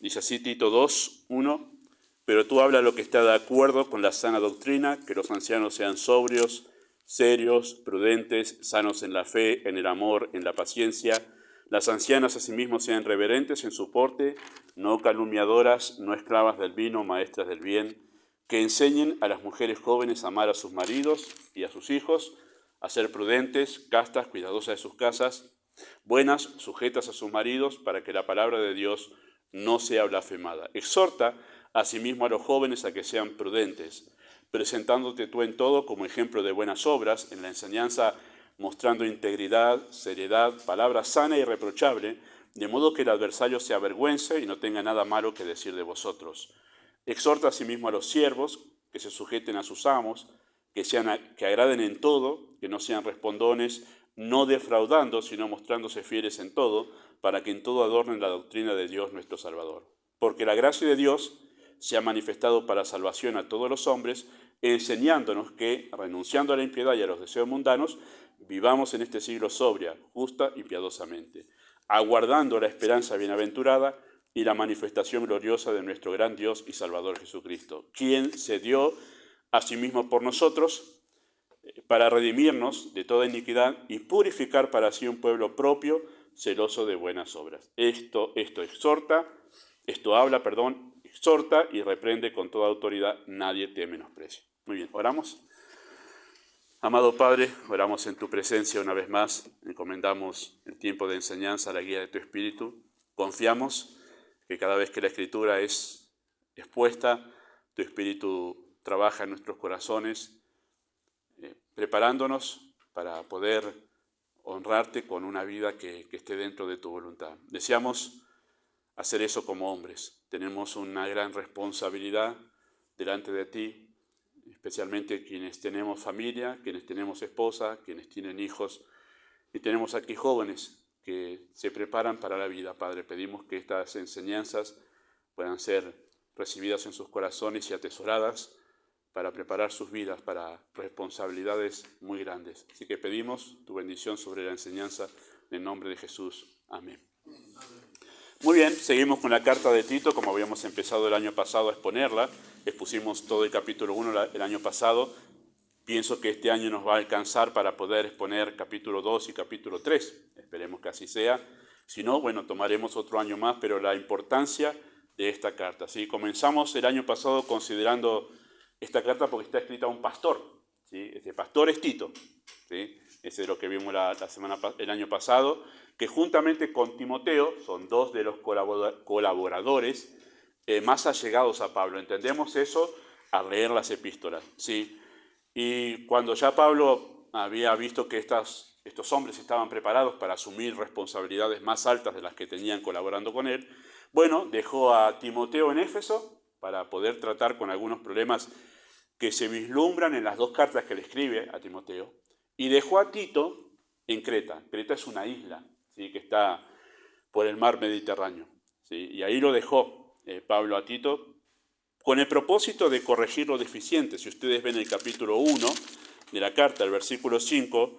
Dice así Tito 2, 1, pero tú habla lo que está de acuerdo con la sana doctrina, que los ancianos sean sobrios, serios, prudentes, sanos en la fe, en el amor, en la paciencia. Las ancianas asimismo sean reverentes en su porte, no calumniadoras, no esclavas del vino, maestras del bien, que enseñen a las mujeres jóvenes a amar a sus maridos y a sus hijos, a ser prudentes, castas, cuidadosas de sus casas, buenas, sujetas a sus maridos, para que la palabra de Dios no sea blasfemada. Exhorta asimismo a los jóvenes a que sean prudentes, presentándote tú en todo como ejemplo de buenas obras, en la enseñanza mostrando integridad, seriedad, palabra sana y irreprochable, de modo que el adversario se avergüence y no tenga nada malo que decir de vosotros. Exhorta asimismo a los siervos que se sujeten a sus amos, que agraden en todo, que no sean respondones, no defraudando, sino mostrándose fieles en todo, para que en todo adornen la doctrina de Dios nuestro Salvador. Porque la gracia de Dios se ha manifestado para salvación a todos los hombres, enseñándonos que, renunciando a la impiedad y a los deseos mundanos, vivamos en este siglo sobria, justa y piadosamente, aguardando la esperanza bienaventurada y la manifestación gloriosa de nuestro gran Dios y Salvador Jesucristo, quien se dio a sí mismo por nosotros para redimirnos de toda iniquidad y purificar para sí un pueblo propio, celoso de buenas obras. Esto exhorta y reprende con toda autoridad, nadie te menosprecia. Muy bien, oramos. Amado Padre, oramos en tu presencia una vez más, encomendamos el tiempo de enseñanza a la guía de tu Espíritu, confiamos que cada vez que la Escritura es expuesta, tu Espíritu trabaja en nuestros corazones, preparándonos para poder honrarte con una vida que esté dentro de tu voluntad. Deseamos hacer eso como hombres. Tenemos una gran responsabilidad delante de ti, especialmente quienes tenemos familia, quienes tenemos esposa, quienes tienen hijos, y tenemos aquí jóvenes que se preparan para la vida. Padre, pedimos que estas enseñanzas puedan ser recibidas en sus corazones y atesoradas para preparar sus vidas para responsabilidades muy grandes. Así que pedimos tu bendición sobre la enseñanza en el nombre de Jesús. Amén. Muy bien, seguimos con la carta de Tito, como habíamos empezado el año pasado a exponerla. Expusimos todo el capítulo 1 el año pasado. Pienso que este año nos va a alcanzar para poder exponer capítulo 2 y capítulo 3. Esperemos que así sea. Si no, bueno, tomaremos otro año más, pero la importancia de esta carta. ¿Sí? Comenzamos el año pasado considerando esta carta porque está escrita a un pastor. ¿Sí? Este pastor es Tito. ¿Sí? Ese es lo que vimos el año pasado, que juntamente con Timoteo son dos de los colaboradores más allegados a Pablo. Entendemos eso al leer las epístolas. ¿Sí? Y cuando ya Pablo había visto que estos hombres estaban preparados para asumir responsabilidades más altas de las que tenían colaborando con él, bueno, dejó a Timoteo en Éfeso para poder tratar con algunos problemas que se vislumbran en las dos cartas que le escribe a Timoteo, y dejó a Tito en Creta. Creta es una isla, ¿sí?, que está por el mar Mediterráneo, ¿sí? Y ahí lo dejó Pablo a Tito con el propósito de corregir lo deficiente. Si ustedes ven el capítulo 1 de la carta, el versículo 5,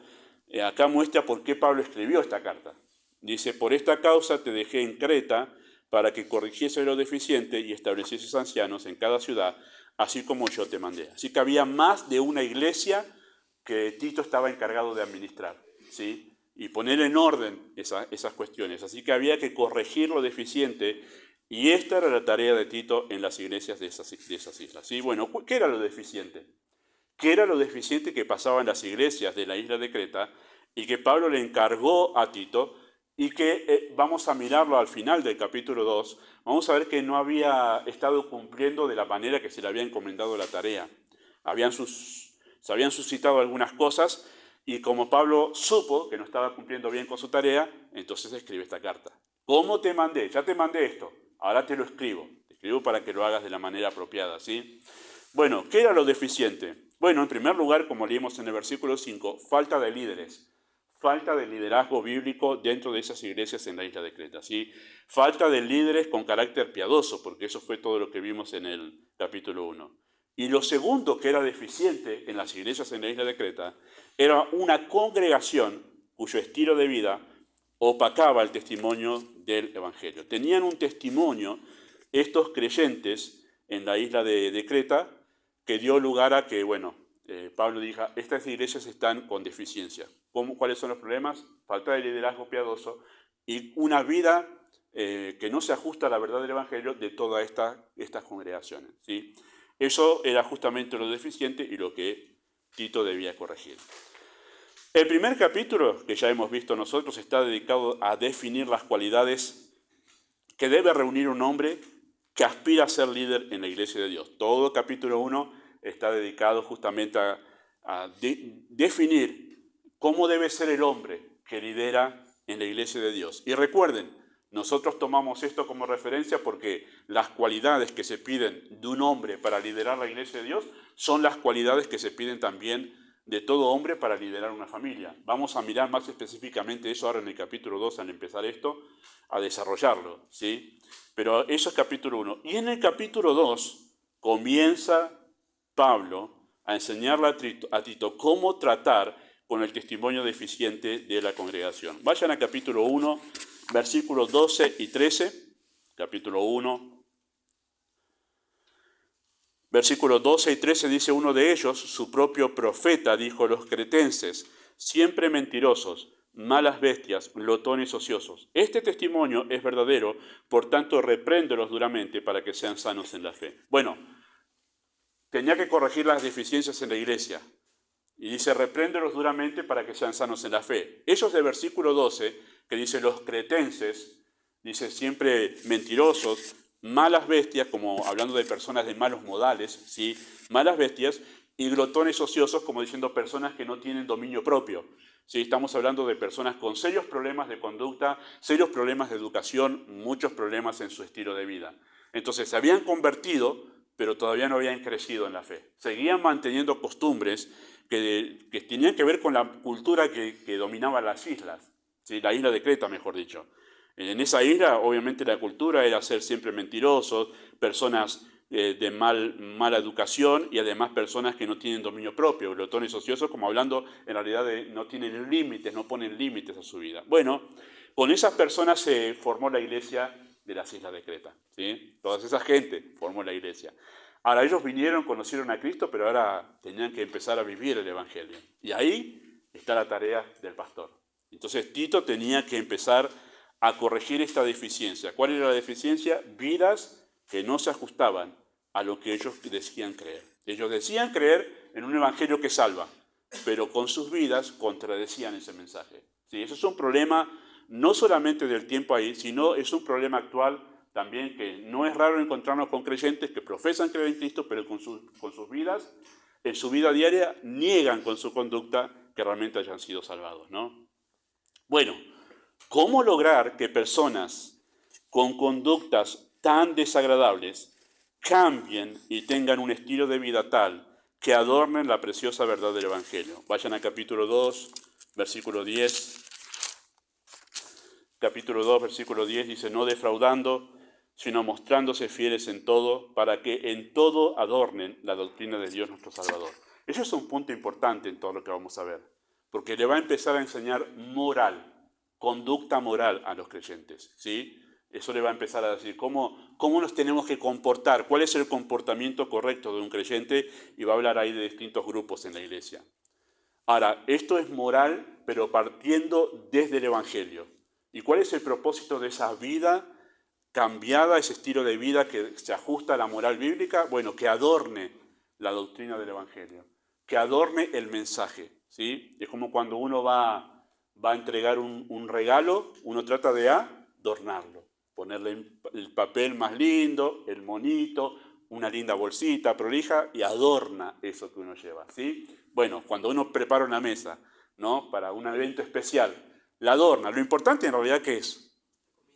acá muestra por qué Pablo escribió esta carta. Dice, por esta causa te dejé en Creta para que corrigiese lo deficiente y establecieses ancianos en cada ciudad, así como yo te mandé. Así que había más de una iglesia que Tito estaba encargado de administrar, ¿sí?, y poner en orden esas cuestiones. Así que había que corregir lo deficiente, y esta era la tarea de Tito en las iglesias de esas islas. ¿Sí? Bueno, ¿qué era lo deficiente? ¿Qué era lo deficiente que pasaba en las iglesias de la isla de Creta y que Pablo le encargó a Tito, y que vamos a mirarlo al final del capítulo 2, vamos a ver que no había estado cumpliendo de la manera que se le había encomendado la tarea? Se habían suscitado algunas cosas, y como Pablo supo que no estaba cumpliendo bien con su tarea, entonces escribe esta carta. ¿Cómo te mandé? Ya te mandé esto, ahora te lo escribo. Te escribo para que lo hagas de la manera apropiada, ¿sí? Bueno, ¿qué era lo deficiente? Bueno, en primer lugar, como leímos en el versículo 5, falta de líderes. Falta de liderazgo bíblico dentro de esas iglesias en la isla de Creta, ¿sí? Falta de líderes con carácter piadoso, porque eso fue todo lo que vimos en el capítulo 1. Y lo segundo que era deficiente en las iglesias en la isla de Creta era una congregación cuyo estilo de vida opacaba el testimonio del Evangelio. Tenían un testimonio estos creyentes en la isla de Creta, que dio lugar a que, bueno, Pablo diga, estas iglesias están con deficiencia. ¿Cuáles son los problemas? Falta de liderazgo piadoso y una vida que no se ajusta a la verdad del Evangelio de todas estas congregaciones, ¿sí? Eso era justamente lo deficiente y lo que Tito debía corregir. El primer capítulo, que ya hemos visto nosotros, está dedicado a definir las cualidades que debe reunir un hombre que aspira a ser líder en la iglesia de Dios. Todo capítulo 1 está dedicado justamente a definir cómo debe ser el hombre que lidera en la iglesia de Dios. Y recuerden, nosotros tomamos esto como referencia porque las cualidades que se piden de un hombre para liderar la iglesia de Dios son las cualidades que se piden también de todo hombre para liderar una familia. Vamos a mirar más específicamente eso ahora en el capítulo 2, al empezar esto, a desarrollarlo, ¿sí? Pero eso es capítulo 1. Y en el capítulo 2 comienza Pablo a enseñarle a Tito cómo tratar con el testimonio deficiente de la congregación. Vayan al capítulo 1, versículos 12 y 13. Capítulo 1. Versículos 12 y 13 dice uno de ellos, su propio profeta dijo: los cretenses, siempre mentirosos, malas bestias, glotones ociosos. Este testimonio es verdadero, por tanto repréndelos duramente para que sean sanos en la fe. Bueno, tenía que corregir las deficiencias en la iglesia. Y dice, repréndelos duramente para que sean sanos en la fe. Ellos del versículo 12, que dice los cretenses, dice siempre mentirosos, malas bestias, como hablando de personas de malos modales, ¿sí? Malas bestias, y glotones ociosos, como diciendo personas que no tienen dominio propio. ¿Sí? Estamos hablando de personas con serios problemas de conducta, serios problemas de educación, muchos problemas en su estilo de vida. Entonces se habían convertido, pero todavía no habían crecido en la fe. Seguían manteniendo costumbres que tenían que ver con la cultura que dominaba las islas, ¿sí? La isla de Creta, mejor dicho. En esa isla, obviamente, la cultura era ser siempre mentirosos, personas de mala educación y además personas que no tienen dominio propio, glotones ociosos, como hablando en realidad de no tienen límites, no ponen límites a su vida. Bueno, con esas personas se formó la iglesia de las islas de Creta, ¿sí? Toda esa gente formó la iglesia. Ahora ellos vinieron, conocieron a Cristo, pero ahora tenían que empezar a vivir el Evangelio. Y ahí está la tarea del pastor. Entonces Tito tenía que empezar a corregir esta deficiencia. ¿Cuál era la deficiencia? Vidas que no se ajustaban a lo que ellos decían creer. Ellos decían creer en un evangelio que salva, pero con sus vidas contradecían ese mensaje. ¿Sí? Eso es un problema no solamente del tiempo ahí, sino es un problema actual también, que no es raro encontrarnos con creyentes que profesan creer en Cristo, pero con sus vidas, en su vida diaria, niegan con su conducta que realmente hayan sido salvados, ¿no? Bueno, ¿cómo lograr que personas con conductas tan desagradables cambien y tengan un estilo de vida tal que adornen la preciosa verdad del Evangelio? Vayan al capítulo 2, versículo 10. Capítulo 2, versículo 10 dice, no defraudando, sino mostrándose fieles en todo, para que en todo adornen la doctrina de Dios nuestro Salvador. Eso es un punto importante en todo lo que vamos a ver, porque le va a empezar a enseñar moral, conducta moral a los creyentes, ¿sí? Eso le va a empezar a decir cómo nos tenemos que comportar, cuál es el comportamiento correcto de un creyente, y va a hablar ahí de distintos grupos en la iglesia. Ahora, esto es moral, pero partiendo desde el Evangelio. ¿Y cuál es el propósito de esa vida cambiada, ese estilo de vida que se ajusta a la moral bíblica? Bueno, que adorne la doctrina del Evangelio, que adorne el mensaje, ¿sí? Es como cuando uno va a entregar un regalo, uno trata de adornarlo, ponerle el papel más lindo, el monito, una linda bolsita prolija y adorna eso que uno lleva, ¿sí? Bueno, cuando uno prepara una mesa, ¿no? Para un evento especial, la adorna. Lo importante en realidad, ¿qué es?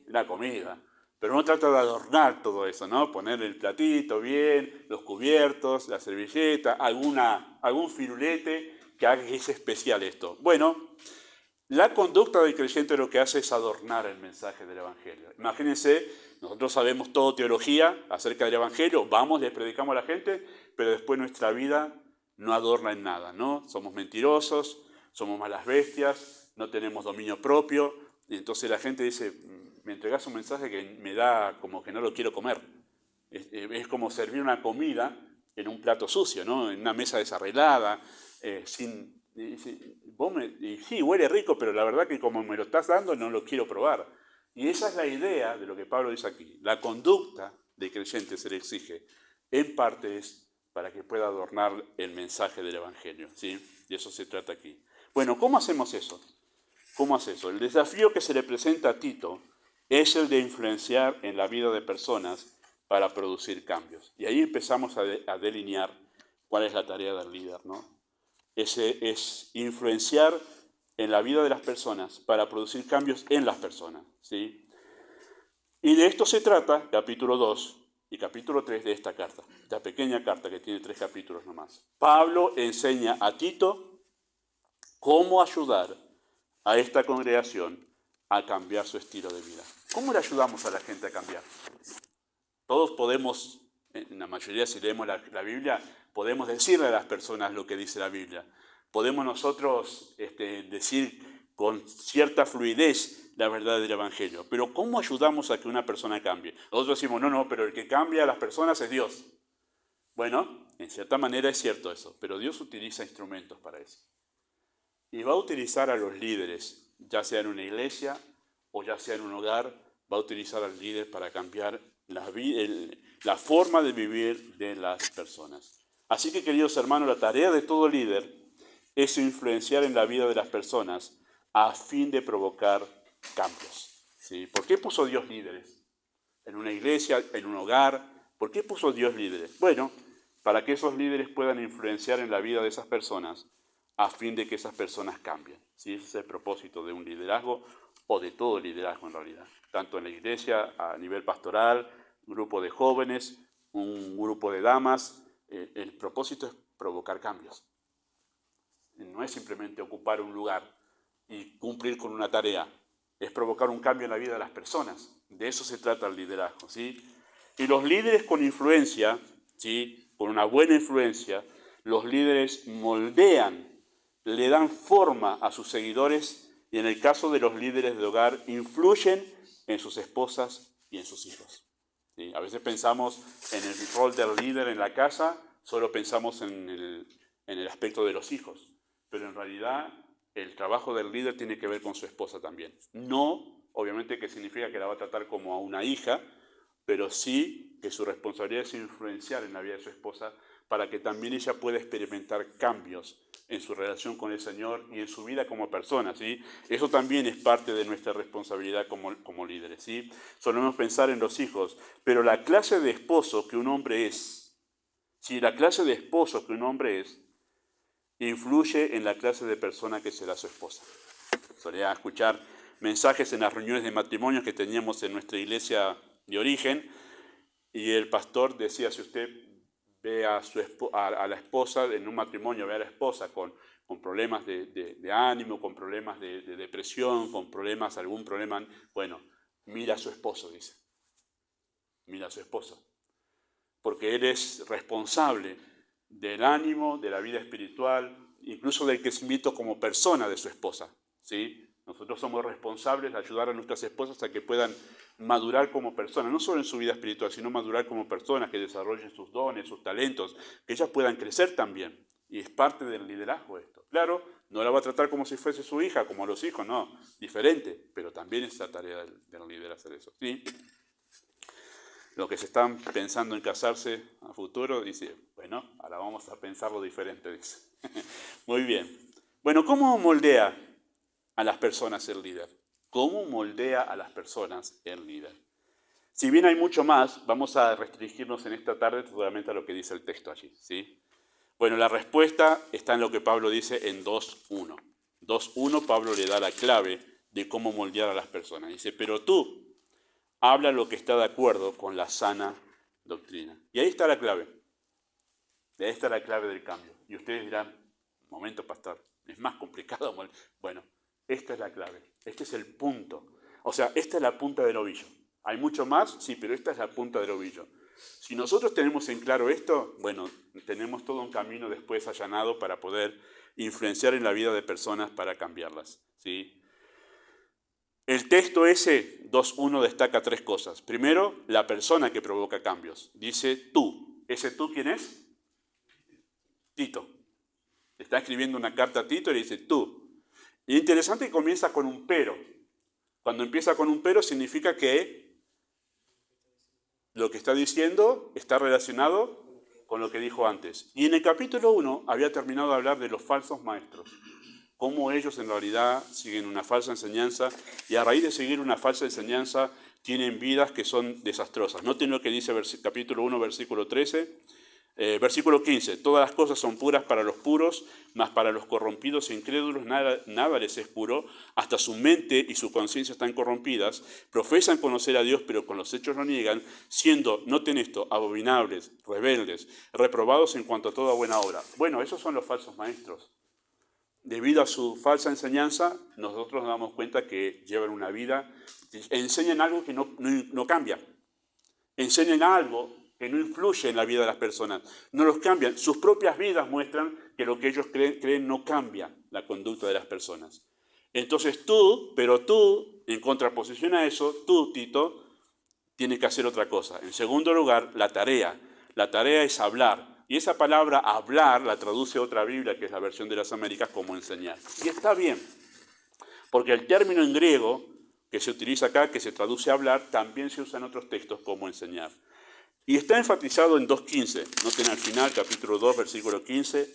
La comida. Pero uno trata de adornar todo eso, ¿no? Poner el platito bien, los cubiertos, la servilleta, algún firulete que haga que sea especial esto. Bueno, la conducta del creyente lo que hace es adornar el mensaje del Evangelio. Imagínense, nosotros sabemos todo teología acerca del Evangelio, vamos, les predicamos a la gente, pero después nuestra vida no adorna en nada, ¿no? Somos mentirosos, somos malas bestias, no tenemos dominio propio, y entonces la gente dice, me entregás un mensaje que me da como que no lo quiero comer. Es como servir una comida en un plato sucio, ¿no? En una mesa desarreglada, sí, huele rico, pero la verdad que como me lo estás dando no lo quiero probar. Y esa es la idea de lo que Pablo dice aquí. La conducta de creyente se le exige, en parte es para que pueda adornar el mensaje del Evangelio, ¿sí? Y eso se trata aquí. Bueno, ¿cómo hacemos eso? ¿Cómo hace eso? El desafío que se le presenta a Tito es el de influenciar en la vida de personas para producir cambios. Y ahí empezamos a delinear cuál es la tarea del líder, ¿no? Es influenciar en la vida de las personas para producir cambios en las personas, ¿sí? Y de esto se trata capítulo 2 y capítulo 3 de esta carta, esta pequeña carta que tiene 3 capítulos nomás. Pablo enseña a Tito cómo ayudar a esta congregación a cambiar su estilo de vida. ¿Cómo le ayudamos a la gente a cambiar? Todos podemos, en la mayoría si leemos la Biblia, podemos decirle a las personas lo que dice la Biblia. Podemos nosotros decir con cierta fluidez la verdad del Evangelio. Pero ¿cómo ayudamos a que una persona cambie? Nosotros decimos, no, pero el que cambia a las personas es Dios. Bueno, en cierta manera es cierto eso, pero Dios utiliza instrumentos para eso. Y va a utilizar a los líderes, ya sea en una iglesia o ya sea en un hogar, va a utilizar al líder para cambiar la forma de vivir de las personas. Así que, queridos hermanos, la tarea de todo líder es influenciar en la vida de las personas a fin de provocar cambios. ¿Sí? ¿Por qué puso Dios líderes? En una iglesia, en un hogar, ¿por qué puso Dios líderes? Bueno, para que esos líderes puedan influenciar en la vida de esas personas a fin de que esas personas cambien. ¿Sí? Ese es el propósito de un liderazgo o de todo liderazgo en realidad. Tanto en la iglesia, a nivel pastoral, un grupo de jóvenes, un grupo de damas. El propósito es provocar cambios. No es simplemente ocupar un lugar y cumplir con una tarea. Es provocar un cambio en la vida de las personas. De eso se trata el liderazgo, ¿sí? Y los líderes con influencia, ¿sí? Con una buena influencia, los líderes moldean, le dan forma a sus seguidores y en el caso de los líderes de hogar, influyen en sus esposas y en sus hijos. ¿Sí? A veces pensamos en el rol del líder en la casa, solo pensamos en el aspecto de los hijos, pero en realidad el trabajo del líder tiene que ver con su esposa también. No, obviamente, que significa que la va a tratar como a una hija, pero sí que su responsabilidad es influenciar en la vida de su esposa para que también ella pueda experimentar cambios en su relación con el Señor y en su vida como persona, ¿sí? Eso también es parte de nuestra responsabilidad como líderes, ¿sí? Solemos pensar en los hijos, pero la clase de esposo que un hombre es, ¿sí? La clase de esposo que un hombre es, influye en la clase de persona que será su esposa. Solía escuchar mensajes en las reuniones de matrimonios que teníamos en nuestra iglesia de origen, y el pastor decía, si usted ve a la esposa en un matrimonio, ve a la esposa con problemas de ánimo, con problemas de depresión, con algún problema, bueno, mira a su esposo, dice. Mira a su esposo. Porque él es responsable del ánimo, de la vida espiritual, incluso del crecimiento como persona de su esposa, ¿sí? Nosotros somos responsables de ayudar a nuestras esposas a que puedan madurar como personas, no solo en su vida espiritual, sino madurar como personas, que desarrollen sus dones, sus talentos, que ellas puedan crecer también. Y es parte del liderazgo esto. Claro, no la va a tratar como si fuese su hija, como a los hijos, no, diferente, pero también es la tarea del líder hacer eso, ¿sí? Los que se están pensando en casarse a futuro, dice, bueno, ahora vamos a pensarlo diferente, dice. Muy bien. Bueno, ¿cómo moldea a las personas el líder? ¿Cómo moldea a las personas el líder? Si bien hay mucho más, vamos a restringirnos en esta tarde solamente a lo que dice el texto allí, ¿sí? Bueno, la respuesta está en lo que Pablo dice en 2.1. 2.1 Pablo le da la clave de cómo moldear a las personas. Dice, pero tú habla lo que está de acuerdo con la sana doctrina. Y ahí está la clave. Ahí está la clave del cambio. Y ustedes dirán, un momento, pastor, es más complicado. Bueno, esta es la clave. Este es el punto. O sea, esta es la punta del ovillo. ¿Hay mucho más? Sí, pero esta es la punta del ovillo. Si nosotros tenemos en claro esto, bueno, tenemos todo un camino después allanado para poder influenciar en la vida de personas para cambiarlas, ¿sí? El texto ese, 2.1, destaca tres cosas. Primero, la persona que provoca cambios. Dice tú. ¿Ese tú quién es? Tito. Está escribiendo una carta a Tito y le dice tú. Y interesante que comienza con un pero. Cuando empieza con un pero significa que lo que está diciendo está relacionado con lo que dijo antes. Y en el capítulo 1 había terminado de hablar de los falsos maestros, cómo ellos en realidad siguen una falsa enseñanza y a raíz de seguir una falsa enseñanza tienen vidas que son desastrosas. Noten lo que dice capítulo 1, versículo 13. Versículo 15, todas las cosas son puras para los puros, mas para los corrompidos e incrédulos nada les es puro, hasta su mente y su conciencia están corrompidas, profesan conocer a Dios, pero con los hechos lo niegan, siendo, noten esto, abominables, rebeldes, reprobados en cuanto a toda buena obra. Bueno, esos son los falsos maestros. Debido a su falsa enseñanza, nosotros nos damos cuenta que llevan una vida, enseñan algo que no cambia, enseñan algo que no influye en la vida de las personas, no los cambian. Sus propias vidas muestran que lo que ellos creen no cambia la conducta de las personas. Entonces tú, en contraposición a eso, tú, Tito, tienes que hacer otra cosa. En segundo lugar, la tarea. La tarea es hablar. Y esa palabra hablar la traduce otra Biblia, que es la versión de las Américas, como enseñar. Y está bien, porque el término en griego que se utiliza acá, que se traduce a hablar, también se usa en otros textos como enseñar. Y está enfatizado en 2.15. Noten al final, capítulo 2, versículo 15.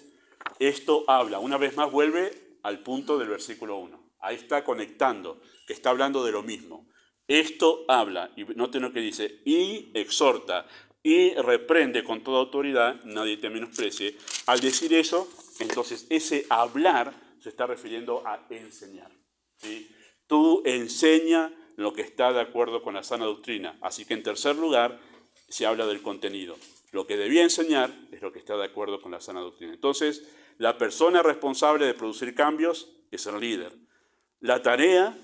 Esto habla, una vez más vuelve al punto del versículo 1. Ahí está conectando, que está hablando de lo mismo. Esto habla, y noten lo que dice, y exhorta, y reprende con toda autoridad, nadie te menosprecie. Al decir eso, entonces ese hablar se está refiriendo a enseñar. ¿Sí? Tú enseña lo que está de acuerdo con la sana doctrina. Así que en tercer lugar, se habla del contenido. Lo que debía enseñar es lo que está de acuerdo con la sana doctrina. Entonces, la persona responsable de producir cambios es el líder. La tarea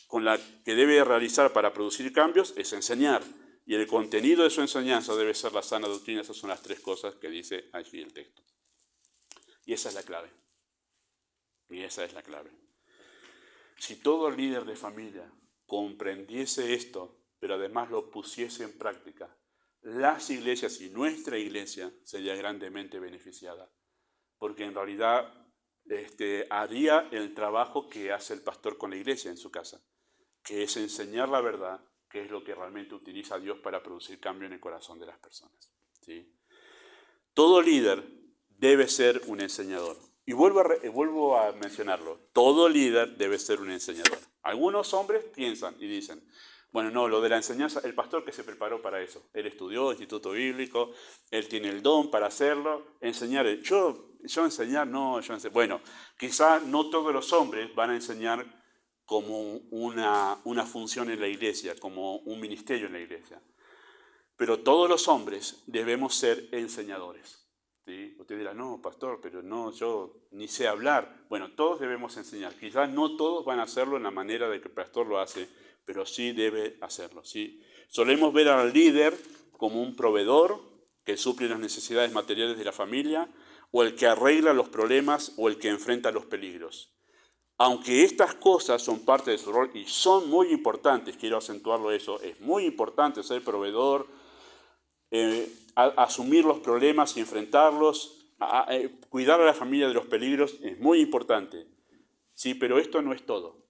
con la que debe realizar para producir cambios es enseñar. Y el contenido de su enseñanza debe ser la sana doctrina. Esas son las tres cosas que dice allí el texto. Y esa es la clave. Y esa es la clave. Si todo líder de familia comprendiese esto, pero además lo pusiese en práctica, las iglesias y nuestra iglesia sería grandemente beneficiada, porque en realidad haría el trabajo que hace el pastor con la iglesia en su casa, que es enseñar la verdad, que es lo que realmente utiliza Dios para producir cambio en el corazón de las personas. ¿Sí? Todo líder debe ser un enseñador. Y vuelvo a mencionarlo, todo líder debe ser un enseñador. Algunos hombres piensan y dicen, bueno, no, lo de la enseñanza, el pastor que se preparó para eso, él estudió instituto bíblico, él tiene el don para hacerlo, enseñar, yo enseñar, no, yo enseñar. Bueno, quizá no todos los hombres van a enseñar como una función en la iglesia, como un ministerio en la iglesia, pero todos los hombres debemos ser enseñadores. ¿Sí? Usted dirá, no, pastor, pero no, yo ni sé hablar. Bueno, todos debemos enseñar. Quizás no todos van a hacerlo en la manera de que el pastor lo hace, pero sí debe hacerlo. ¿Sí? Solemos ver al líder como un proveedor que suple las necesidades materiales de la familia, o el que arregla los problemas, o el que enfrenta los peligros. Aunque estas cosas son parte de su rol y son muy importantes, quiero acentuarlo eso, es muy importante ser proveedor, asumir los problemas y enfrentarlos, cuidar a la familia de los peligros, es muy importante. Sí, pero esto no es todo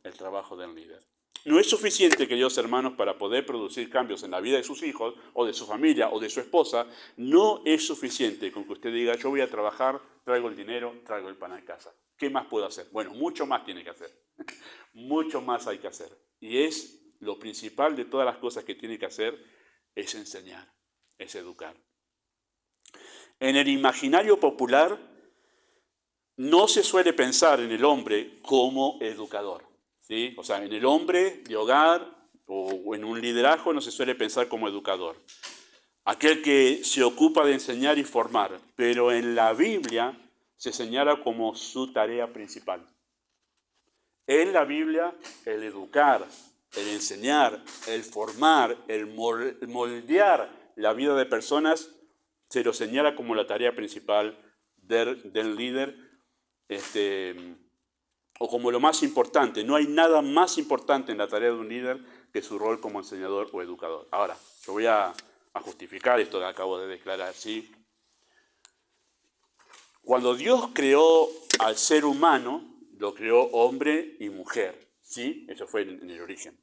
el trabajo del líder. No es suficiente, queridos hermanos, para poder producir cambios en la vida de sus hijos, o de su familia, o de su esposa. No es suficiente con que usted diga, yo voy a trabajar, traigo el dinero, traigo el pan a casa. ¿Qué más puedo hacer? Bueno, mucho más tiene que hacer. Mucho más hay que hacer. Y es lo principal de todas las cosas que tiene que hacer, es enseñar, es educar. En el imaginario popular no se suele pensar en el hombre como educador. ¿Sí? O sea, en el hombre de hogar o en un liderazgo no se suele pensar como educador. Aquel que se ocupa de enseñar y formar, pero en la Biblia se señala como su tarea principal. En la Biblia, el educar, el enseñar, el formar, el moldear la vida de personas se lo señala como la tarea principal del líder o como lo más importante. No hay nada más importante en la tarea de un líder que su rol como enseñador o educador. Ahora, yo voy a justificar esto que acabo de declarar, ¿sí? Cuando Dios creó al ser humano, lo creó hombre y mujer, ¿sí? Eso fue en el origen.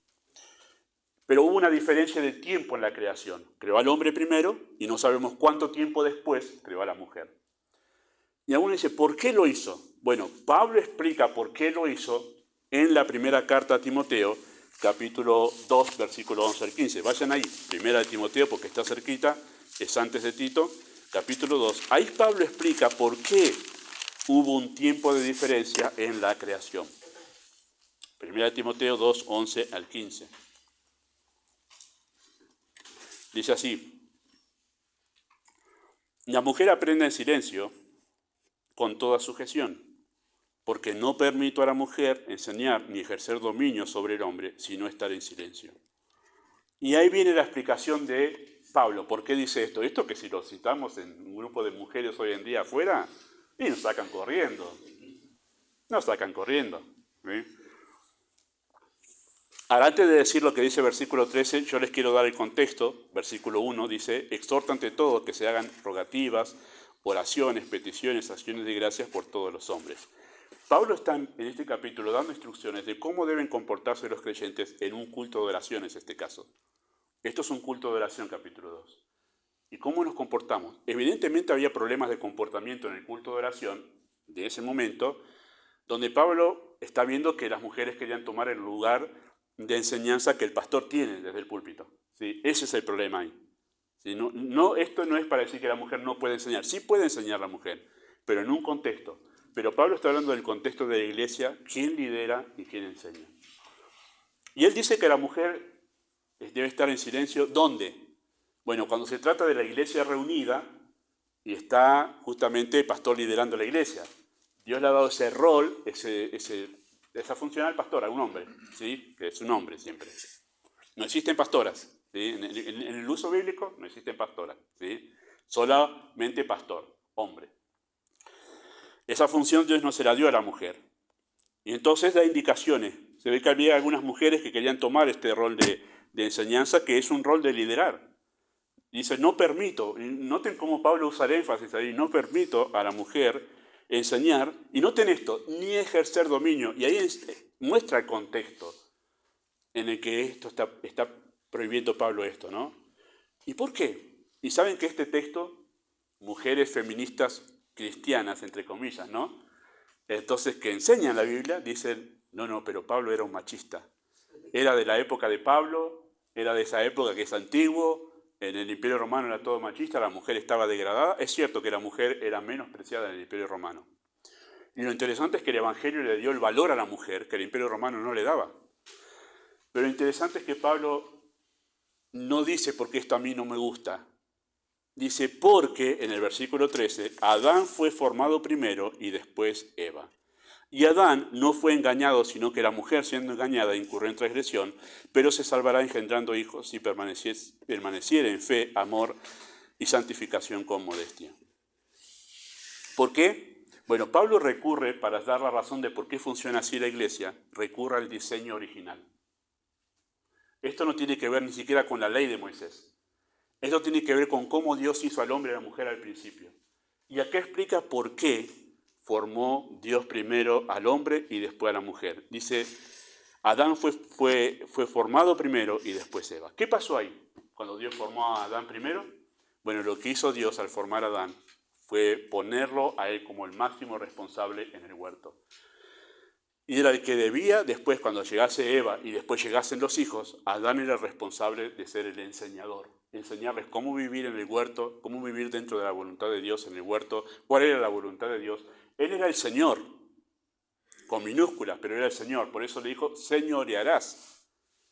Pero hubo una diferencia de tiempo en la creación. Creó al hombre primero y no sabemos cuánto tiempo después creó a la mujer. Y alguno dice, ¿por qué lo hizo? Bueno, Pablo explica por qué lo hizo en la primera carta a Timoteo, capítulo 2, versículo 11 al 15. Vayan ahí, primera de Timoteo, porque está cerquita, es antes de Tito, capítulo 2. Ahí Pablo explica por qué hubo un tiempo de diferencia en la creación. Primera de Timoteo 2, 11 al 15. Dice así, la mujer aprende en silencio con toda sujeción, porque no permito a la mujer enseñar ni ejercer dominio sobre el hombre, sino estar en silencio. Y ahí viene la explicación de Pablo. ¿Por qué dice esto? Esto que si lo citamos en un grupo de mujeres hoy en día afuera, y nos sacan corriendo. Nos sacan corriendo. ¿Sí? Ahora, antes de decir lo que dice versículo 13, yo les quiero dar el contexto. Versículo 1 dice, exhorta ante todo que se hagan rogativas, oraciones, peticiones, acciones de gracias por todos los hombres. Pablo está en este capítulo dando instrucciones de cómo deben comportarse los creyentes en un culto de oración, en este caso. Esto es un culto de oración, capítulo 2. ¿Y cómo nos comportamos? Evidentemente había problemas de comportamiento en el culto de oración de ese momento, donde Pablo está viendo que las mujeres querían tomar el lugar de enseñanza que el pastor tiene desde el púlpito. ¿Sí? Ese es el problema ahí. ¿Sí? Esto no es para decir que la mujer no puede enseñar. Sí puede enseñar la mujer, pero en un contexto. Pero Pablo está hablando del contexto de la iglesia, quién lidera y quién enseña. Y él dice que la mujer debe estar en silencio. ¿Dónde? Bueno, cuando se trata de la iglesia reunida y está justamente el pastor liderando la iglesia. Dios le ha dado ese rol, esa función al pastor, a un hombre, ¿sí? Que es un hombre siempre. No existen pastoras, ¿sí? En el uso bíblico no existen pastoras, ¿sí? Solamente pastor, hombre. Esa función Dios no se la dio a la mujer. Y entonces da indicaciones. Se ve que había algunas mujeres que querían tomar este rol de enseñanza, que es un rol de liderar. Dice, no permito, y noten cómo Pablo usa el énfasis ahí, no permito a la mujer enseñar, y noten esto, ni ejercer dominio. Y ahí muestra el contexto en el que esto está prohibiendo Pablo esto, ¿no? ¿Y por qué? Y saben que este texto, mujeres feministas cristianas, entre comillas, ¿no? Entonces, que enseñan la Biblia, dicen, no, pero Pablo era un machista. Era de la época de Pablo, era de esa época que es antiguo, en el Imperio Romano era todo machista, la mujer estaba degradada. Es cierto que la mujer era menospreciada en el Imperio Romano. Y lo interesante es que el Evangelio le dio el valor a la mujer que el Imperio Romano no le daba. Pero lo interesante es que Pablo no dice porque esto a mí no me gusta. Dice porque, en el versículo 13, Adán fue formado primero y después Eva. Y Adán no fue engañado, sino que la mujer, siendo engañada, incurrió en transgresión, pero se salvará engendrando hijos si permaneciera en fe, amor y santificación con modestia. ¿Por qué? Bueno, Pablo recurre, para dar la razón de por qué funciona así la iglesia, recurre al diseño original. Esto no tiene que ver ni siquiera con la ley de Moisés. Esto tiene que ver con cómo Dios hizo al hombre y a la mujer al principio. Y acá explica por qué formó Dios primero al hombre y después a la mujer. Dice, Adán fue formado primero y después Eva. ¿Qué pasó ahí cuando Dios formó a Adán primero? Bueno, lo que hizo Dios al formar a Adán fue ponerlo a él como el máximo responsable en el huerto. Y era el que debía, después cuando llegase Eva y después llegasen los hijos, Adán era el responsable de ser el enseñador. Enseñarles cómo vivir en el huerto, cómo vivir dentro de la voluntad de Dios en el huerto, cuál era la voluntad de Dios. Él era el Señor, con minúsculas, pero era el Señor. Por eso le dijo, señorearás.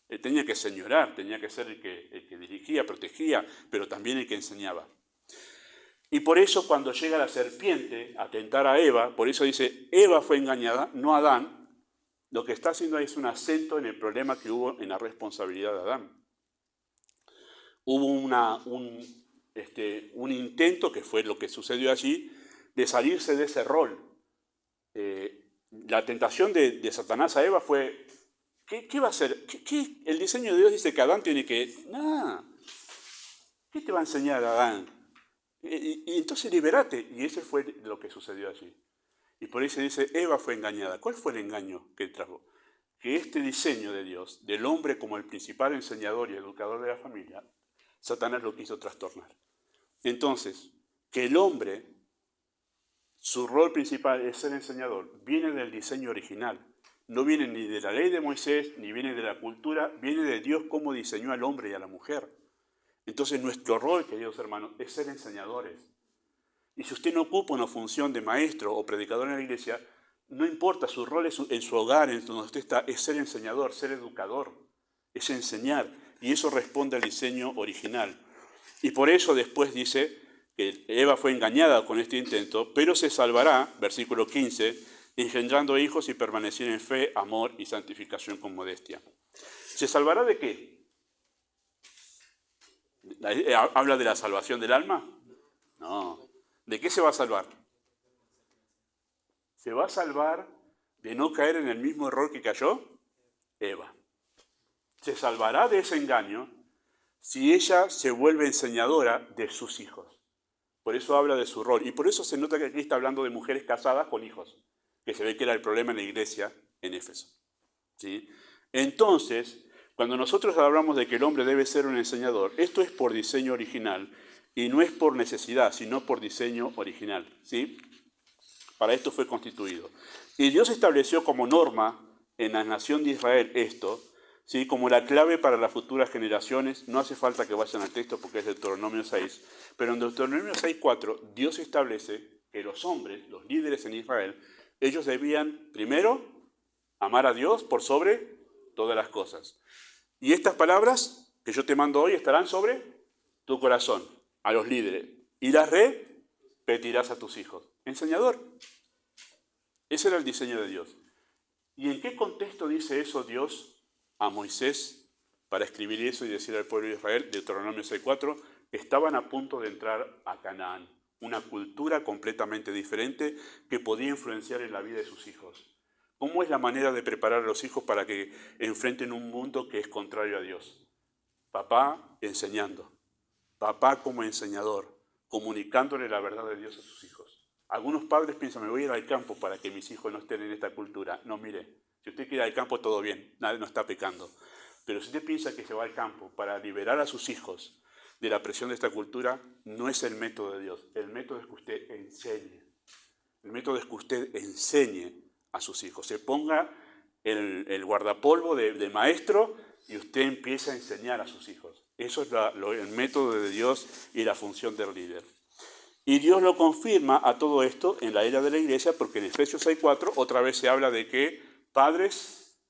Él tenía que señorar, tenía que ser el que dirigía, protegía, pero también el que enseñaba. Y por eso cuando llega la serpiente a tentar a Eva, por eso dice, Eva fue engañada, no Adán. Lo que está haciendo ahí es un acento en el problema que hubo en la responsabilidad de Adán. Hubo un intento, que fue lo que sucedió allí, de salirse de ese rol. la tentación de Satanás a Eva fue, ¿qué va a hacer? El diseño de Dios dice que Adán tiene que... Nada, ¿qué te va a enseñar Adán? Y entonces liberate. Y eso fue lo que sucedió allí. Y por ahí se dice, Eva fue engañada. ¿Cuál fue el engaño que trajo? Que este diseño de Dios, del hombre como el principal enseñador y educador de la familia, Satanás lo quiso trastornar. Entonces, que el hombre, su rol principal es ser enseñador, viene del diseño original. No viene ni de la ley de Moisés, ni viene de la cultura, viene de Dios cómo diseñó al hombre y a la mujer. Entonces nuestro rol, queridos hermanos, es ser enseñadores. Y si usted no ocupa una función de maestro o predicador en la iglesia, no importa, su rol en su hogar, en donde usted está, es ser enseñador, ser educador, es enseñar. Y eso responde al diseño original. Y por eso después dice que Eva fue engañada con este intento, pero se salvará, versículo 15, engendrando hijos y permaneciendo en fe, amor y santificación con modestia. ¿Se salvará de qué? ¿Habla de la salvación del alma? No. ¿De qué se va a salvar? Se va a salvar de no caer en el mismo error que cayó Eva. Se salvará de ese engaño si ella se vuelve enseñadora de sus hijos. Por eso habla de su rol. Y por eso se nota que aquí está hablando de mujeres casadas con hijos, que se ve que era el problema en la iglesia en Éfeso. ¿Sí? Entonces, cuando nosotros hablamos de que el hombre debe ser un enseñador, esto es por diseño original y no es por necesidad, sino por diseño original. ¿Sí? Para esto fue constituido. Y Dios estableció como norma en la nación de Israel esto, ¿sí? Como la clave para las futuras generaciones. No hace falta que vayan al texto porque es Deuteronomio 6, pero en Deuteronomio 6:4 Dios establece que los hombres, los líderes en Israel, ellos debían primero amar a Dios por sobre todas las cosas. Y estas palabras que yo te mando hoy estarán sobre tu corazón, a los líderes, y las repetirás a tus hijos. Enseñador. Ese era el diseño de Dios. ¿Y en qué contexto dice eso Dios a Moisés para escribir eso y decir al pueblo de Israel, Deuteronomio 6:4, que estaban a punto de entrar a Canaán, una cultura completamente diferente que podía influenciar en la vida de sus hijos? ¿Cómo es la manera de preparar a los hijos para que enfrenten un mundo que es contrario a Dios? Papá enseñando, papá como enseñador, comunicándole la verdad de Dios a sus hijos. Algunos padres piensan, me voy a ir al campo para que mis hijos no estén en esta cultura. No, mire, si usted quiere ir al campo, todo bien, nadie no está pecando. Pero si usted piensa que se va al campo para liberar a sus hijos de la presión de esta cultura, no es el método de Dios. El método es que usted enseñe. El método es que usted enseñe a sus hijos. Se ponga el guardapolvo de maestro y usted empieza a enseñar a sus hijos. Eso es el método de Dios y la función del líder. Y Dios lo confirma a todo esto en la era de la iglesia, porque en Efesios 6:4 otra vez se habla de que, padres,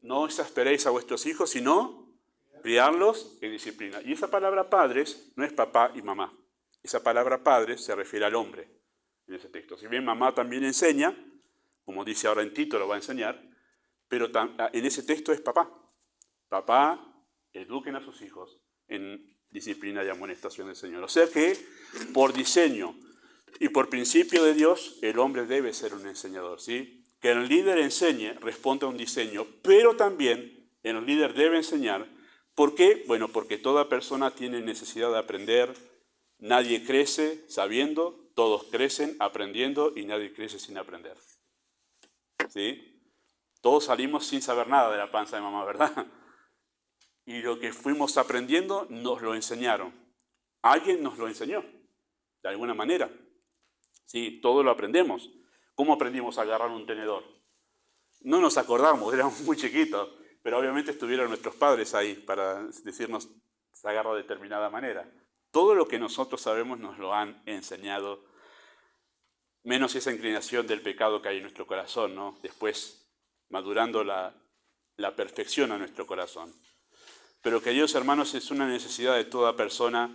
no exasperéis a vuestros hijos, sino criarlos en disciplina. Y esa palabra padres no es papá y mamá. Esa palabra padres se refiere al hombre en ese texto. Si bien mamá también enseña, como dice ahora en Tito, lo va a enseñar, pero en ese texto es papá. Papá, eduquen a sus hijos en disciplina y amonestación del Señor. O sea que, por diseño y por principio de Dios, el hombre debe ser un enseñador, ¿sí? Que el líder enseñe responde a un diseño, pero también el líder debe enseñar. ¿Por qué? Bueno, porque toda persona tiene necesidad de aprender. Nadie crece sabiendo, todos crecen aprendiendo y nadie crece sin aprender. ¿Sí? Todos salimos sin saber nada de la panza de mamá, ¿verdad? Y lo que fuimos aprendiendo nos lo enseñaron. Alguien nos lo enseñó, de alguna manera. Sí, todo lo aprendemos. ¿Cómo aprendimos a agarrar un tenedor? No nos acordamos, éramos muy chiquitos, pero obviamente estuvieron nuestros padres ahí para decirnos se agarra de determinada manera. Todo lo que nosotros sabemos nos lo han enseñado, menos esa inclinación del pecado que hay en nuestro corazón, ¿no? Después madurando la perfección a nuestro corazón. Pero, queridos hermanos, es una necesidad de toda persona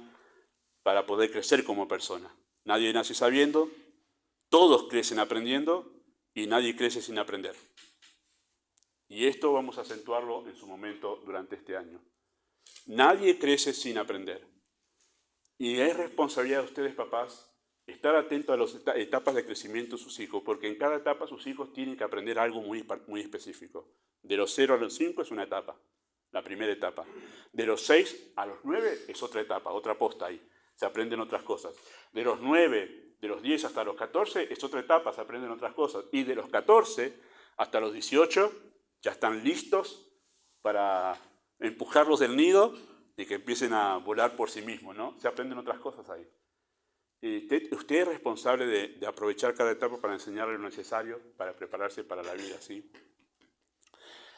para poder crecer como persona. Nadie nace sabiendo, todos crecen aprendiendo y nadie crece sin aprender. Y esto vamos a acentuarlo en su momento durante este año. Nadie crece sin aprender. Y es responsabilidad de ustedes, papás, estar atento a las etapas de crecimiento de sus hijos, porque en cada etapa sus hijos tienen que aprender algo muy específico. De los 0 a los 5 es una etapa, la primera etapa. De los 6 a los 9 es otra etapa, otra posta ahí. Se aprenden otras cosas. De los 9, de los 10 hasta los 14 es otra etapa, se aprenden otras cosas. Y de los 14 hasta los 18 ya están listos para empujarlos del nido y que empiecen a volar por sí mismos, ¿no? Se aprenden otras cosas ahí. Usted es responsable de aprovechar cada etapa para enseñarle lo necesario para prepararse para la vida, ¿sí?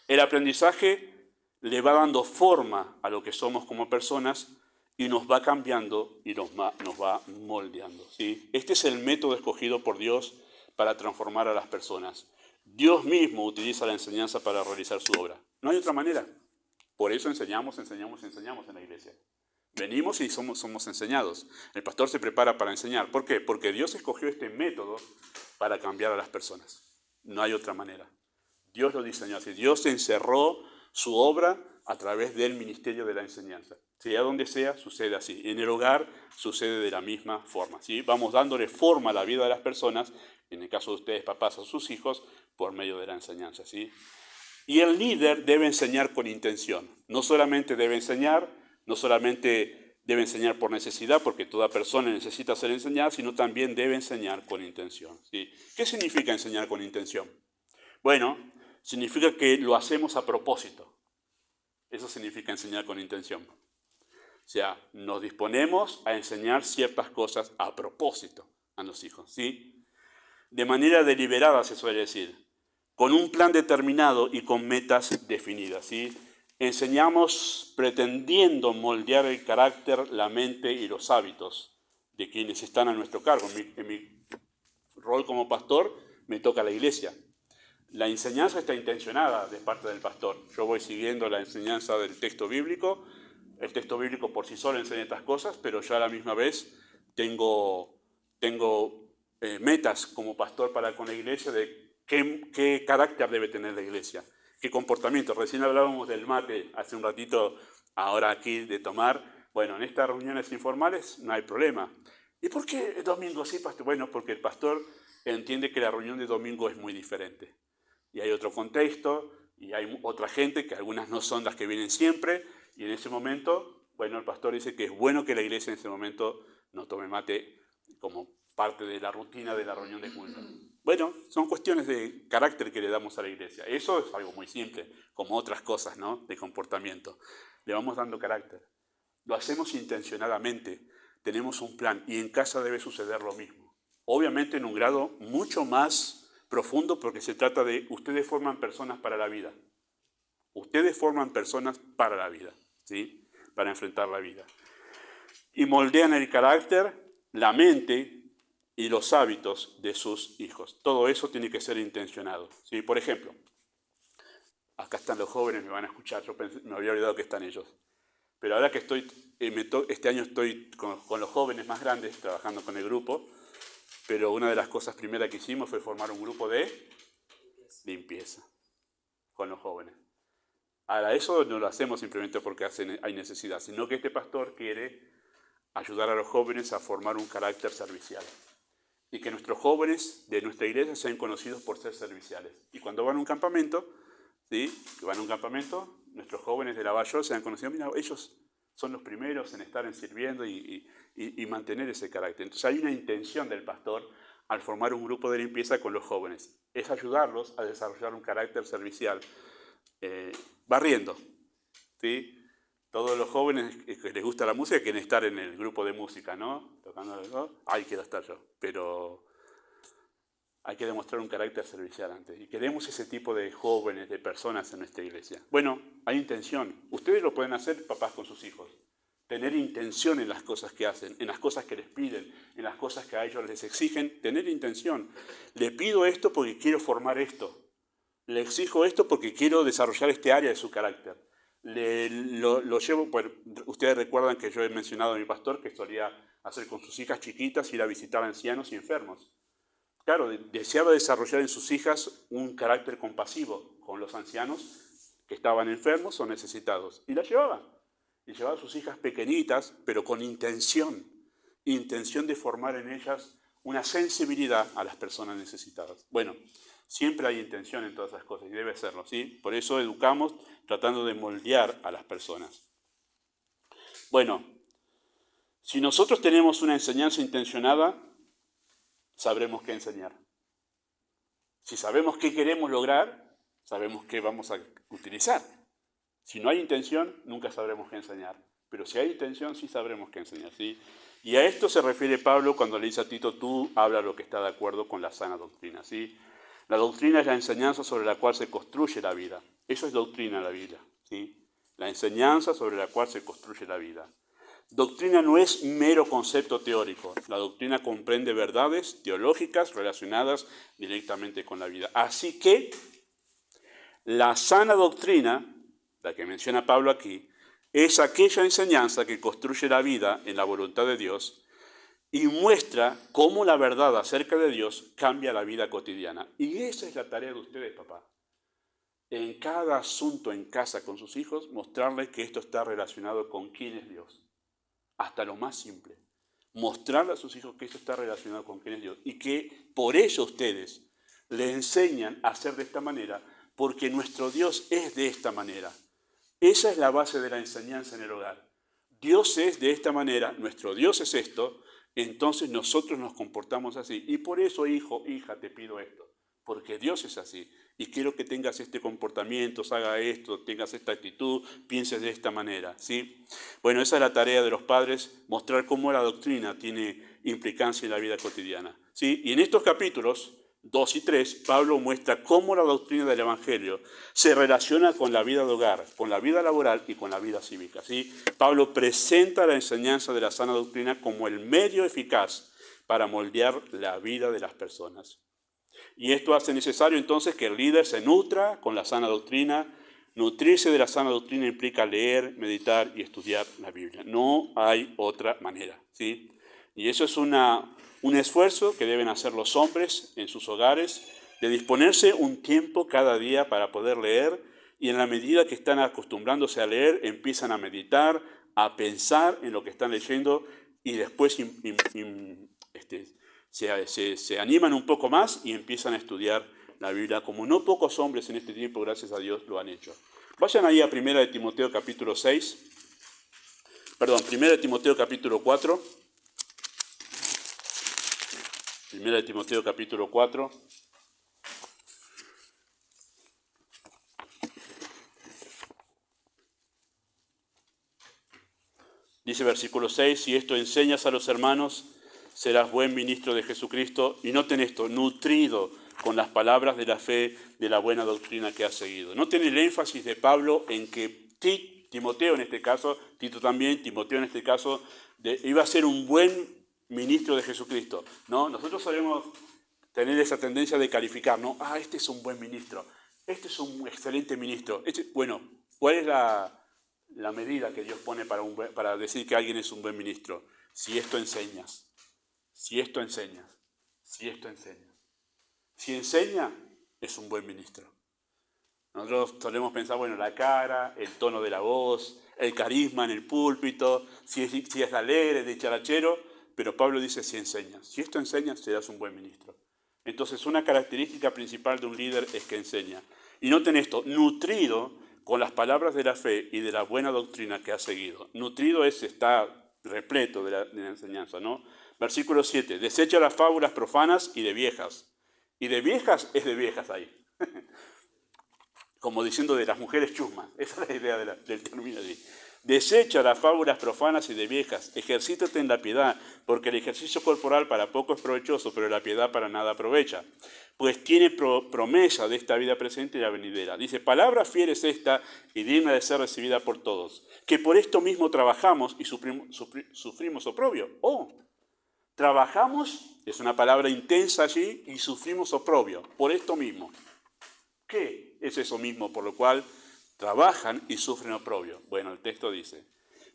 El aprendizaje le va dando forma a lo que somos como personas y nos va cambiando y nos va moldeando, ¿sí? Este es el método escogido por Dios para transformar a las personas. Dios mismo utiliza la enseñanza para realizar su obra. No hay otra manera. Por eso enseñamos en la iglesia. Venimos y somos enseñados. El pastor se prepara para enseñar. ¿Por qué? Porque Dios escogió este método para cambiar a las personas. No hay otra manera. Dios lo diseñó así. Dios encerró su obra a través del ministerio de la enseñanza. Sea donde sea, sucede así. En el hogar sucede de la misma forma, ¿sí? Vamos dándole forma a la vida de las personas, en el caso de ustedes, papás o sus hijos, por medio de la enseñanza, ¿sí? Y el líder debe enseñar con intención. No solamente debe enseñar por necesidad, porque toda persona necesita ser enseñada, sino también debe enseñar con intención, ¿sí? ¿Qué significa enseñar con intención? Bueno, significa que lo hacemos a propósito. Eso significa enseñar con intención. O sea, nos disponemos a enseñar ciertas cosas a propósito a los hijos, ¿sí? De manera deliberada, se suele decir, con un plan determinado y con metas definidas, ¿sí? Enseñamos pretendiendo moldear el carácter, la mente y los hábitos de quienes están a nuestro cargo. En mi rol como pastor me toca la iglesia. La enseñanza está intencionada de parte del pastor. Yo voy siguiendo la enseñanza del texto bíblico. El texto bíblico por sí solo enseña estas cosas, pero yo a la misma vez tengo metas como pastor para con la iglesia de qué carácter debe tener la iglesia, qué comportamiento. Recién hablábamos del mate hace un ratito, ahora aquí de tomar. Bueno, en estas reuniones informales no hay problema. ¿Y por qué el domingo sí, pastor? Bueno, porque el pastor entiende que la reunión de domingo es muy diferente. Y hay otro contexto, y hay otra gente, que algunas no son las que vienen siempre, y en ese momento, bueno, el pastor dice que es bueno que la iglesia en ese momento no tome mate como parte de la rutina de la reunión de culto. Bueno, son cuestiones de carácter que le damos a la iglesia. Eso es algo muy simple, como otras cosas, ¿no?, de comportamiento. Le vamos dando carácter. Lo hacemos intencionadamente, tenemos un plan, y en casa debe suceder lo mismo. Obviamente en un grado mucho más profundo, porque se trata de ustedes forman personas para la vida. Ustedes forman personas para la vida, ¿sí? Para enfrentar la vida. Y moldean el carácter, la mente y los hábitos de sus hijos. Todo eso tiene que ser intencionado, ¿sí? Por ejemplo, acá están los jóvenes, me van a escuchar, me había olvidado que están ellos. Pero ahora que este año estoy con los jóvenes más grandes, trabajando con el grupo, pero una de las cosas primeras que hicimos fue formar un grupo de limpieza con los jóvenes. Ahora, eso no lo hacemos simplemente porque hay necesidad, sino que este pastor quiere ayudar a los jóvenes a formar un carácter servicial. Y que nuestros jóvenes de nuestra iglesia sean conocidos por ser serviciales. Y cuando van a un campamento, ¿sí?, nuestros jóvenes de la Bayol sean conocidos, mira, ellos son los primeros en estar sirviendo y mantener ese carácter. Entonces hay una intención del pastor al formar un grupo de limpieza con los jóvenes. Es ayudarlos a desarrollar un carácter servicial, barriendo, ¿sí? Todos los jóvenes que les gusta la música quieren estar en el grupo de música, ¿no? Tocando algo, ahí quiero estar yo, pero hay que demostrar un carácter servicial antes. Y queremos ese tipo de jóvenes, de personas en nuestra iglesia. Bueno, hay intención. Ustedes lo pueden hacer, papás, con sus hijos. Tener intención en las cosas que hacen, en las cosas que les piden, en las cosas que a ellos les exigen. Tener intención. Le pido esto porque quiero formar esto. Le exijo esto porque quiero desarrollar este área de su carácter. Lo llevo, bueno, ustedes recuerdan que yo he mencionado a mi pastor que solía hacer con sus hijas chiquitas, ir a visitar a ancianos y enfermos. Claro, deseaba desarrollar en sus hijas un carácter compasivo con los ancianos que estaban enfermos o necesitados. Y la llevaba. Y llevaba a sus hijas pequeñitas, pero con intención de formar en ellas una sensibilidad a las personas necesitadas. Bueno, siempre hay intención en todas esas cosas y debe serlo, ¿sí? Por eso educamos tratando de moldear a las personas. Bueno, si nosotros tenemos una enseñanza intencionada, sabremos qué enseñar. Si sabemos qué queremos lograr, sabemos qué vamos a utilizar. Si no hay intención, nunca sabremos qué enseñar. Pero si hay intención, sí sabremos qué enseñar, ¿sí? Y a esto se refiere Pablo cuando le dice a Tito, tú habla lo que está de acuerdo con la sana doctrina, ¿sí? La doctrina es la enseñanza sobre la cual se construye la vida. Eso es doctrina en la Biblia, ¿sí? La enseñanza sobre la cual se construye la vida. Doctrina no es mero concepto teórico. La doctrina comprende verdades teológicas relacionadas directamente con la vida. Así que la sana doctrina, la que menciona Pablo aquí, es aquella enseñanza que construye la vida en la voluntad de Dios y muestra cómo la verdad acerca de Dios cambia la vida cotidiana. Y esa es la tarea de ustedes, papá. En cada asunto en casa con sus hijos, mostrarles que esto está relacionado con quién es Dios. Hasta lo más simple. Mostrarle a sus hijos que esto está relacionado con quién es Dios. Y que por ello ustedes le enseñan a hacer de esta manera, porque nuestro Dios es de esta manera. Esa es la base de la enseñanza en el hogar. Dios es de esta manera, nuestro Dios es esto, entonces nosotros nos comportamos así. Y por eso, hijo, hija, te pido esto, porque Dios es así. Y quiero que tengas este comportamiento, haga esto, tengas esta actitud, pienses de esta manera, ¿sí? Bueno, esa es la tarea de los padres, mostrar cómo la doctrina tiene implicancia en la vida cotidiana, ¿sí? Y en estos capítulos 2 y 3, Pablo muestra cómo la doctrina del Evangelio se relaciona con la vida de hogar, con la vida laboral y con la vida cívica, ¿sí? Pablo presenta la enseñanza de la sana doctrina como el medio eficaz para moldear la vida de las personas. Y esto hace necesario entonces que el líder se nutra con la sana doctrina. Nutrirse de la sana doctrina implica leer, meditar y estudiar la Biblia. No hay otra manera, ¿sí? Y eso es un esfuerzo que deben hacer los hombres en sus hogares, de disponerse un tiempo cada día para poder leer, y en la medida que están acostumbrándose a leer, empiezan a meditar, a pensar en lo que están leyendo, y después se animan un poco más y empiezan a estudiar la Biblia, como no pocos hombres en este tiempo, gracias a Dios, lo han hecho. Vayan ahí a 1 Timoteo capítulo 6, perdón, 1 Timoteo capítulo 4, 1 Timoteo capítulo 4, dice versículo 6, si esto enseñas a los hermanos, serás buen ministro de Jesucristo, y noten esto, nutrido con las palabras de la fe, de la buena doctrina que has seguido. Noten el énfasis de Pablo en que Timoteo en este caso, Tito también, Timoteo en este caso, iba a ser un buen ministro de Jesucristo, ¿no? Nosotros solemos tener esa tendencia de calificar, ¿no? Ah, este es un buen ministro, este es un excelente ministro. Bueno, ¿cuál es la medida que Dios pone para decir que alguien es un buen ministro? Si esto enseñas, si esto enseñas, si esto enseñas. Si enseña, es un buen ministro. Nosotros solemos pensar, bueno, la cara, el tono de la voz, el carisma en el púlpito, si es alegre, dicharachero, pero Pablo dice, si enseñas. Si esto enseñas, serás un buen ministro. Entonces, una característica principal de un líder es que enseña. Y noten esto, nutrido con las palabras de la fe y de la buena doctrina que ha seguido. Nutrido está repleto de la enseñanza, ¿no? Versículo 7, desecha las fábulas profanas y de viejas. Y de viejas es de viejas ahí. Como diciendo de las mujeres chusmas. Esa es la idea del término allí. Desecha las fábulas profanas y de viejas. Ejercítate en la piedad, porque el ejercicio corporal para poco es provechoso, pero la piedad para nada aprovecha. Pues tiene promesa de esta vida presente y la venidera. Dice, palabra fiel es esta y digna de ser recibida por todos, que por esto mismo trabajamos y sufrimos oprobio. Trabajamos, es una palabra intensa allí, y sufrimos oprobio, por esto mismo. ¿Qué es eso mismo por lo cual trabajan y sufren oprobio? Bueno, el texto dice,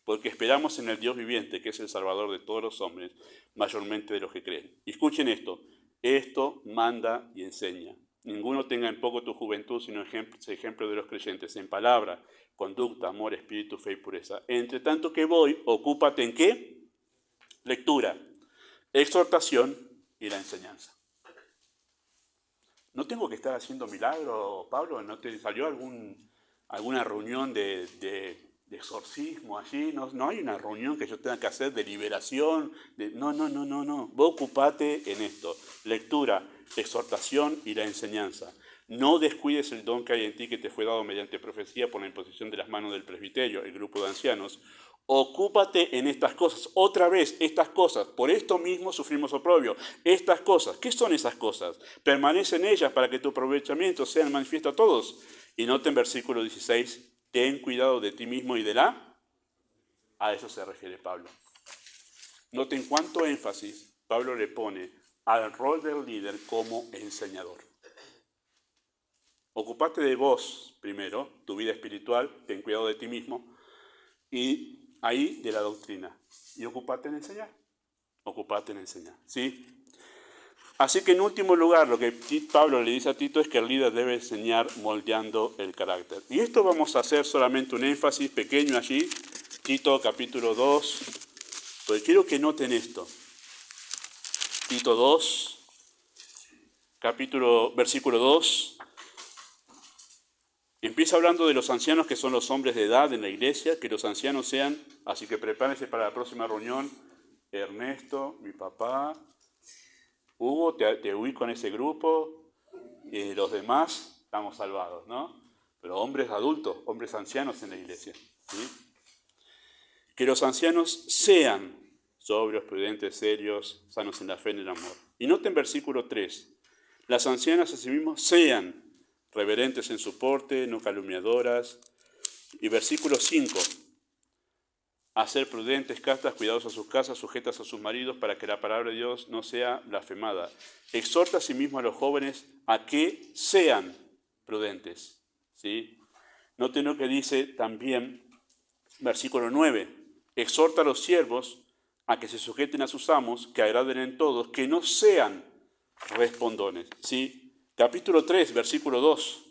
porque esperamos en el Dios viviente, que es el Salvador de todos los hombres, mayormente de los que creen. Y escuchen esto manda y enseña. Ninguno tenga en poco tu juventud, sino ejemplo de los creyentes, en palabra, conducta, amor, espíritu, fe y pureza. Entre tanto que voy, ocúpate en ¿qué? Lectura, exhortación y la enseñanza. ¿No tengo que estar haciendo milagros, Pablo? ¿No te salió alguna reunión de exorcismo allí? No hay una reunión que yo tenga que hacer de liberación. No. Vos ocupate en esto. Lectura, exhortación y la enseñanza. No descuides el don que hay en ti que te fue dado mediante profecía por la imposición de las manos del presbiterio, el grupo de ancianos. Ocúpate en estas cosas. Otra vez, estas cosas. Por esto mismo sufrimos oprobio. Estas cosas. ¿Qué son esas cosas? Permanece en ellas para que tu aprovechamiento sea manifiesto a todos. Y noten versículo 16. Ten cuidado de ti mismo y de la... A eso se refiere Pablo. Noten cuánto énfasis Pablo le pone al rol del líder como enseñador. Ocupate de vos primero, tu vida espiritual, ten cuidado de ti mismo, y ahí de la doctrina. Y ocupate en enseñar. Ocupate en enseñar. ¿Sí? Así que en último lugar, lo que Pablo le dice a Tito es que el líder debe enseñar moldeando el carácter. Y esto vamos a hacer solamente un énfasis pequeño allí, Tito capítulo 2, porque quiero que noten esto. Tito 2, versículo 2, empieza hablando de los ancianos que son los hombres de edad en la iglesia, que los ancianos sean, así que prepárense para la próxima reunión, Ernesto, mi papá, Hugo, te ubico en ese grupo, y los demás estamos salvados, ¿no? Pero hombres adultos, hombres ancianos en la iglesia, ¿sí? Que los ancianos sean sobrios, prudentes, serios, sanos en la fe y en el amor. Y noten versículo 3, las ancianas asimismo sean reverentes en su porte, no calumniadoras. Y versículo 5, a ser prudentes, castas, cuidadosas a sus casas, sujetas a sus maridos, para que la palabra de Dios no sea blasfemada. Exhorta asimismo a los jóvenes a que sean prudentes. ¿Sí? Noten lo que dice también, versículo 9. Exhorta a los siervos a que se sujeten a sus amos, que agraden en todos, que no sean respondones. ¿Sí? Capítulo 3, versículo 2.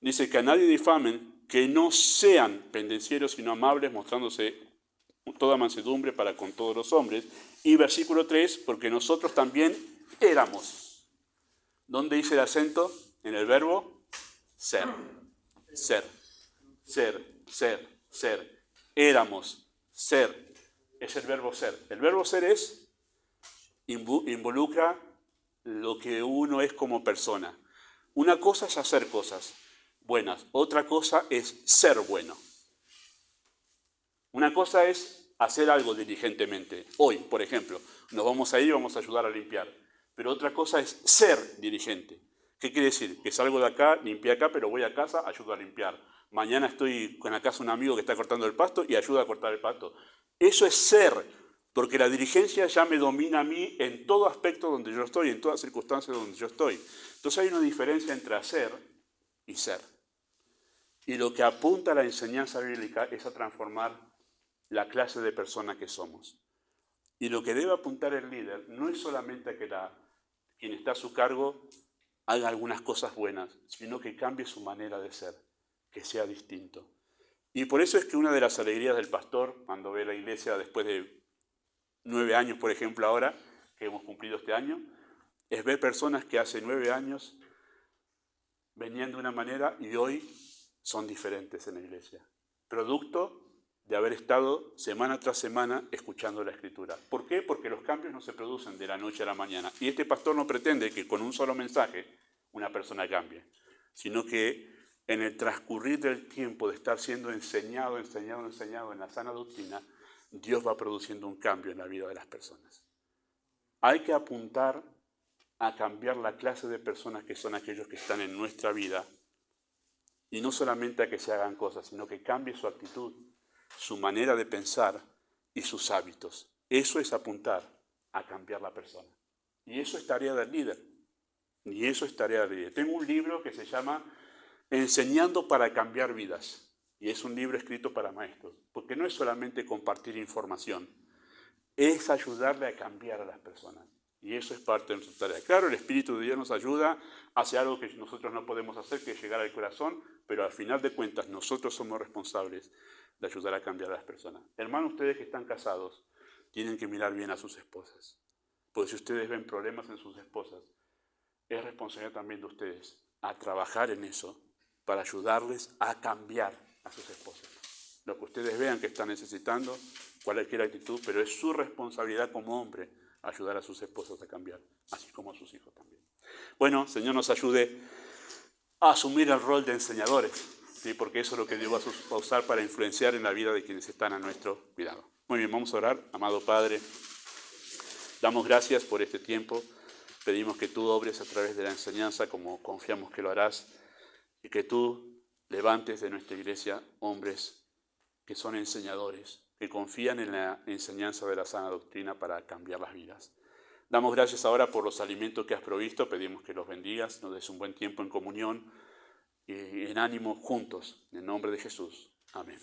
Dice que a nadie difamen, que no sean pendencieros, sino amables, mostrándose toda mansedumbre para con todos los hombres. Y versículo 3, porque nosotros también éramos. ¿Dónde dice el acento? En el verbo ser. Ser. Éramos. Ser. Es el verbo ser. El verbo ser involucra lo que uno es como persona. Una cosa es hacer cosas buenas, otra cosa es ser bueno. Una cosa es hacer algo diligentemente. Hoy, por ejemplo, nos vamos a ir y vamos a ayudar a limpiar. Pero otra cosa es ser diligente. ¿Qué quiere decir? Que salgo de acá, limpié acá, pero voy a casa, ayudo a limpiar. Mañana estoy con la casa de un amigo que está cortando el pasto y ayuda a cortar el pasto. Eso es ser, porque la diligencia ya me domina a mí en todo aspecto donde yo estoy, en todas circunstancias donde yo estoy. Entonces hay una diferencia entre hacer y ser. Y lo que apunta a la enseñanza bíblica es a transformar la clase de persona que somos. Y lo que debe apuntar el líder no es solamente a que quien está a su cargo haga algunas cosas buenas, sino que cambie su manera de ser, que sea distinto. Y por eso es que una de las alegrías del pastor, cuando ve la iglesia después de 9 años, por ejemplo, ahora, que hemos cumplido este año, es ver personas que hace 9 años venían de una manera y hoy son diferentes en la iglesia. Producto de haber estado semana tras semana escuchando la Escritura. ¿Por qué? Porque los cambios no se producen de la noche a la mañana. Y este pastor no pretende que con un solo mensaje una persona cambie, sino que en el transcurrir del tiempo de estar siendo enseñado en la sana doctrina, Dios va produciendo un cambio en la vida de las personas. Hay que apuntar a cambiar la clase de personas que son aquellos que están en nuestra vida, y no solamente a que se hagan cosas, sino que cambie su actitud, su manera de pensar y sus hábitos. Eso es apuntar a cambiar la persona. Y eso es tarea del líder. Tengo un libro que se llama Enseñando para cambiar vidas. Y es un libro escrito para maestros. Porque no es solamente compartir información, es ayudarle a cambiar a las personas. Y eso es parte de nuestra tarea. Claro, el Espíritu de Dios nos ayuda, hace algo que nosotros no podemos hacer, que es llegar al corazón, pero al final de cuentas nosotros somos responsables de ayudar a cambiar a las personas. Hermanos, ustedes que están casados, tienen que mirar bien a sus esposas. Porque si ustedes ven problemas en sus esposas, es responsabilidad también de ustedes a trabajar en eso para ayudarles a cambiar a sus esposas. Lo que ustedes vean que están necesitando, cualquier actitud, pero es su responsabilidad como hombre ayudar a sus esposas a cambiar, así como a sus hijos también. Bueno, Señor nos ayude a asumir el rol de enseñadores, ¿sí? Porque eso es lo que Dios va a usar para influenciar en la vida de quienes están a nuestro cuidado. Muy bien, vamos a orar. Amado Padre, damos gracias por este tiempo. Pedimos que tú obres a través de la enseñanza como confiamos que lo harás y que tú levantes de nuestra iglesia hombres que son enseñadores, que confían en la enseñanza de la sana doctrina para cambiar las vidas. Damos gracias ahora por los alimentos que has provisto, pedimos que los bendigas, nos des un buen tiempo en comunión y en ánimo juntos, en el nombre de Jesús. Amén.